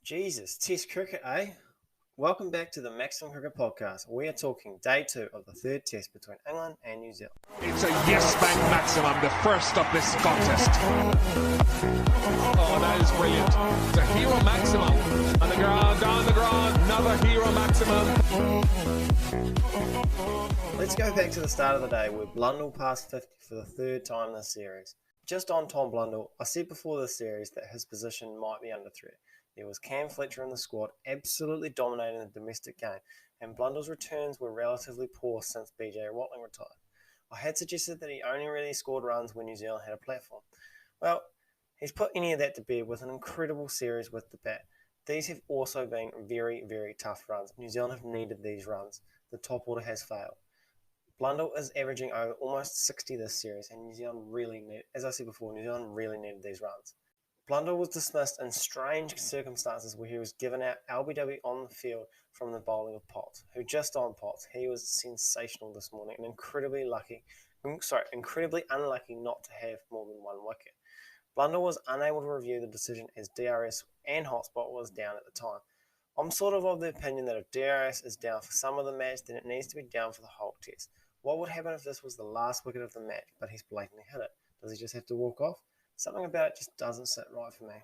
Jesus, Test cricket, eh? Welcome back to the Maximum Cricket Podcast. We are talking day 2 of the third test between England and New Zealand. It's a yes bang maximum, the first of this contest. Oh, that is brilliant. It's a hero maximum. On the ground, down the ground, another hero maximum. Let's go back to the start of the day where Blundell passed 50 for the third time this series. Just on Tom Blundell, I said before this series that his position might be under threat. There was Cam Fletcher in the squad, absolutely dominating the domestic game, and Blundell's returns were relatively poor since BJ Watling retired. I had suggested that he only really scored runs when New Zealand had a platform. Well, he's put any of that to bed with an incredible series with the bat. These have also been very, very tough runs. New Zealand have needed these runs. The top order has failed. Blundell is averaging over almost 60 this series, and New Zealand really needed these runs. Blundell was dismissed in strange circumstances where he was given out LBW on the field from the bowling of Potts, who just on Potts. He was sensational this morning and incredibly unlucky not to have more than one wicket. Blundell was unable to review the decision as DRS and hotspot was down at the time. I'm sort of the opinion that if DRS is down for some of the match, then it needs to be down for the whole test. What would happen if this was the last wicket of the match, but he's blatantly hit it? Does he just have to walk off? Something about it just doesn't sit right for me.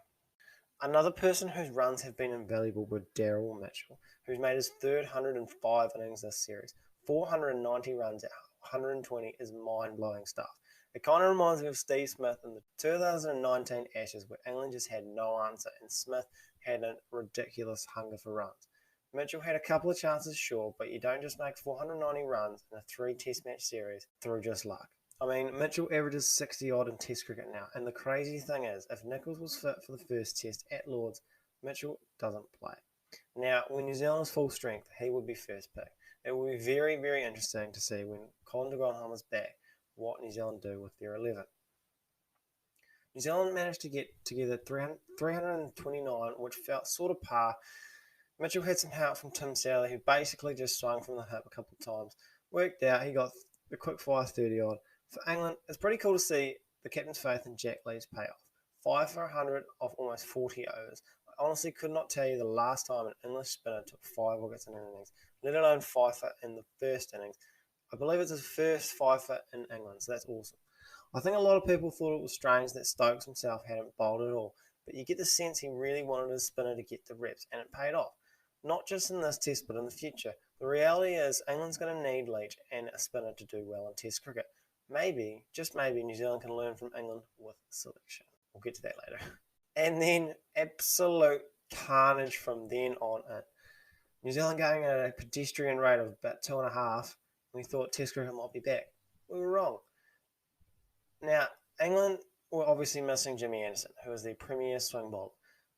Another person whose runs have been invaluable were Daryl Mitchell, who's made his third 105 innings this series. 490 runs at 120 is mind-blowing stuff. It kind of reminds me of Steve Smith in the 2019 Ashes where England just had no answer and Smith had a ridiculous hunger for runs. Mitchell had a couple of chances, sure, but you don't just make 490 runs in a 3-test match series through just luck. I mean, Mitchell averages 60-odd in Test cricket now, and the crazy thing is, if Nicholls was fit for the first test at Lords, Mitchell doesn't play. Now, when New Zealand is full strength, he would be first pick. It will be very, very interesting to see when Colin de Grandhomme is back, what New Zealand do with their 11. New Zealand managed to get together 329, which felt sort of par. Mitchell had some help from Tim Southee, who basically just swung from the hip a couple of times. Worked out, he got the quick fire 30-odd. For England, it's pretty cool to see the captain's faith in Jack Lee's pay off. 5 for 100 off almost 40 overs. I honestly could not tell you the last time an English spinner took 5 wickets in an innings, let alone 5 for in the first innings. I believe it's his first 5 for in England, so that's awesome. I think a lot of people thought it was strange that Stokes himself hadn't bowled at all, but you get the sense he really wanted his spinner to get the reps, and it paid off. Not just in this test, but in the future. The reality is England's going to need Leach and a spinner to do well in Test cricket. Maybe, just maybe, New Zealand can learn from England with selection. We'll get to that later. And then absolute carnage from then on in. New Zealand going at a pedestrian rate of about 2.5. We thought Test cricket might be back. We were wrong. Now, England were obviously missing Jimmy Anderson, who was their premier swing bowler.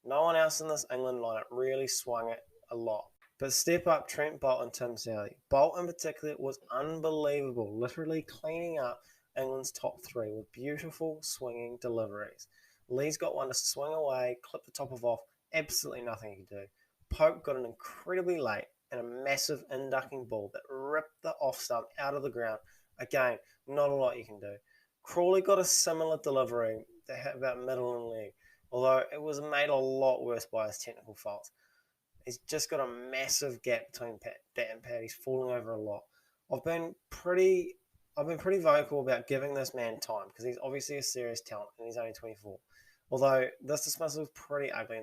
No one else in this England lineup really swung it a lot. But step up Trent Boult and Tim Southee. Boult in particular was unbelievable, literally cleaning up England's top 3 with beautiful swinging deliveries. Lee's got one to swing away, clip the top off, absolutely nothing he could do. Pope got an incredibly late and a massive inducking ball that ripped the off stump out of the ground. Again, not a lot you can do. Crawley got a similar delivery that hit about middle and leg, although it was made a lot worse by his technical faults. He's just got a massive gap between Dat and Pat. He's falling over a lot. I've been pretty vocal about giving this man time because he's obviously a serious talent and he's only 24. Although this dismissal is pretty ugly,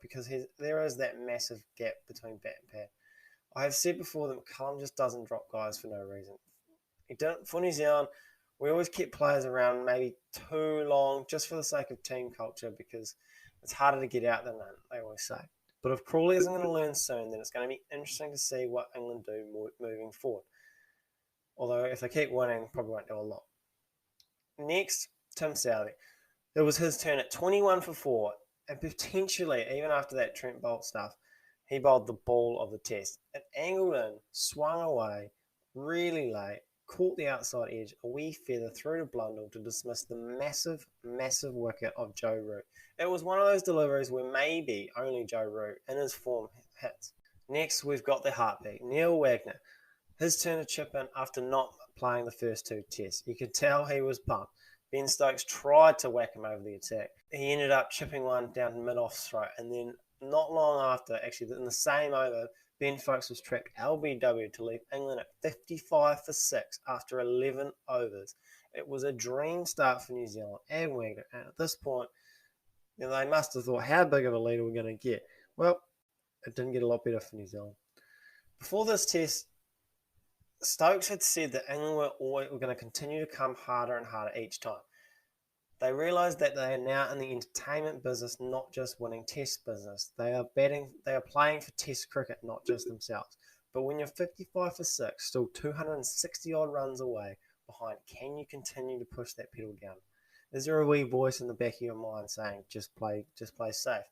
because there is that massive gap between Bat and Pat. I have said before that McCullum just doesn't drop guys for no reason. He didn't for New Zealand. We always keep players around maybe too long just for the sake of team culture because it's harder to get out than in, they always say. But if Crawley isn't going to learn soon, then it's going to be interesting to see what England do moving forward. Although if they keep winning, probably won't do a lot. Next, Tim Southee. It was his turn at 21 for 4, and potentially, even after that Trent Boult stuff, he bowled the ball of the test. It angled in, swung away, really late, caught the outside edge, a wee feather through to Blundell to dismiss the massive, massive wicket of Joe Root. It was one of those deliveries where maybe only Joe Root in his form hits. Next, we've got the heartbeat, Neil Wagner. His turn to chip in after not playing the first 2 tests. You could tell he was pumped. Ben Stokes tried to whack him over the attack. He ended up chipping one down mid-off throat and then not long after, actually in the same over, Ben Foakes was tracked LBW to leave England at 55 for 6 after 11 overs. It was a dream start for New Zealand and Wagner, and at this point, they must have thought, how big of a lead are we going to get? Well, it didn't get a lot better for New Zealand. Before this test, Stokes had said that England were going to continue to come harder and harder each time. They realised that they are now in the entertainment business, not just winning test business. They are playing for test cricket, not just themselves. But when you're 55 for 6, still 260 odd runs away behind, can you continue to push that pedal down? Is there a wee voice in the back of your mind saying, just play safe?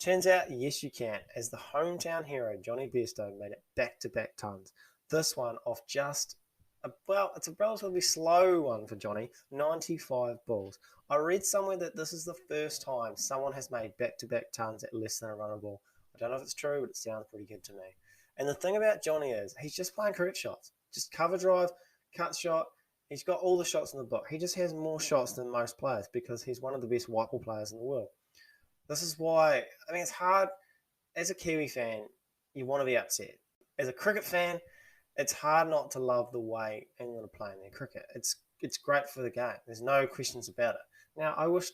Turns out, yes you can, as the hometown hero, Johnny Bairstow, made it back-to-back tons. This one off it's a relatively slow one for Johnny, 95 balls. I read somewhere that this is the first time someone has made back-to-back tons at less than a run a ball. I don't know if it's true, but it sounds pretty good to me. And the thing about Johnny is, he's just playing cricket shots. Just cover drive, cut shot. He's got all the shots in the book. He just has more shots than most players because he's one of the best white ball players in the world. This is why, it's hard. As a Kiwi fan, you want to be upset. As a cricket fan, it's hard not to love the way England are playing their cricket. It's great for the game. There's no questions about it. Now, I wish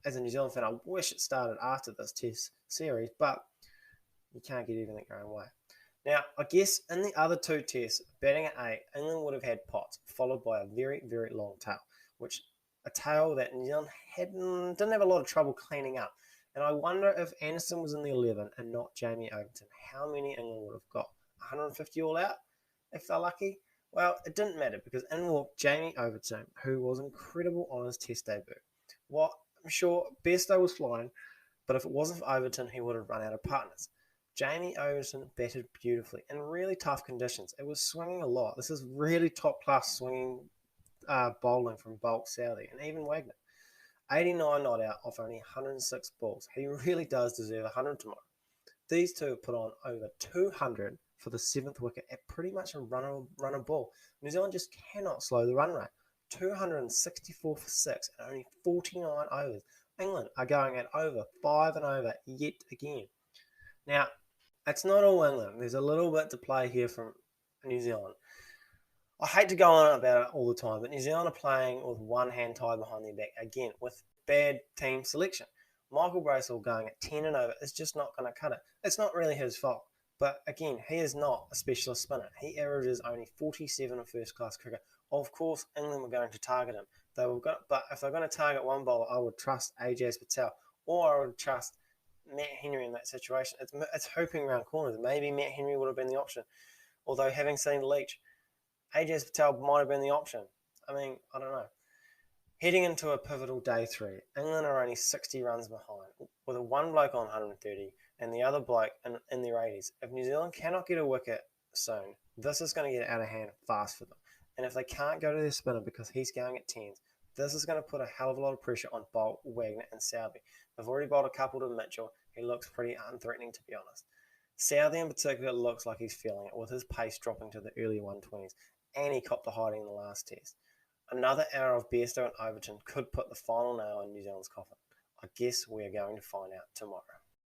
as a New Zealand fan, I wish it started after this test series, but you can't get everything your own way. Now, I guess in the other two tests, batting at 8, England would have had Potts, followed by a very, very long tail, a tail that New Zealand didn't have a lot of trouble cleaning up. And I wonder if Anderson was in the 11 and not Jamie Overton, how many England would have got? 150 all out, if they're lucky? Well, it didn't matter because in walked Jamie Overton, who was incredible on his test debut. I'm sure Bairstow was flying, but if it wasn't for Overton, he would have run out of partners. Jamie Overton batted beautifully in really tough conditions. It was swinging a lot. This is really top-class swinging bowling from Boult, Southee, and even Wagner. 89 not out off only 106 balls. He really does deserve 100 tomorrow. These two have put on over 200 for the 7th wicket at pretty much a run a ball. New Zealand just cannot slow the run rate. 264 for 6 and only 49 overs. England are going at over 5 and over yet again. Now, it's not all England. There's a little bit to play here from New Zealand. I hate to go on about it all the time, but New Zealand are playing with one hand tied behind their back, again, with bad team selection. Michael Bairstow going at 10 and over is just not going to cut it. It's not really his fault. But again, he is not a specialist spinner. He averages only 47 in first-class cricket. Of course, England were going to target him. But if they're going to target one bowler, I would trust Ajaz Patel, or I would trust Matt Henry in that situation. It's hooping around corners. Maybe Matt Henry would have been the option. Although, having seen Leach, Ajaz Patel might have been the option. I don't know. Heading into a pivotal day 3, England are only 60 runs behind, with a one bloke on 130 and the other bloke in their 80s. If New Zealand cannot get a wicket soon, this is going to get out of hand fast for them. And if they can't go to their spinner because he's going at 10s, this is going to put a hell of a lot of pressure on Boult, Wagner and Southee. They've already bowled a couple to Mitchell. He looks pretty unthreatening, to be honest. Southee in particular looks like he's feeling it, with his pace dropping to the early 120s, and he copped the hiding in the last test. Another hour of Bairstow and Overton could put the final nail in New Zealand's coffin. I guess we are going to find out tomorrow.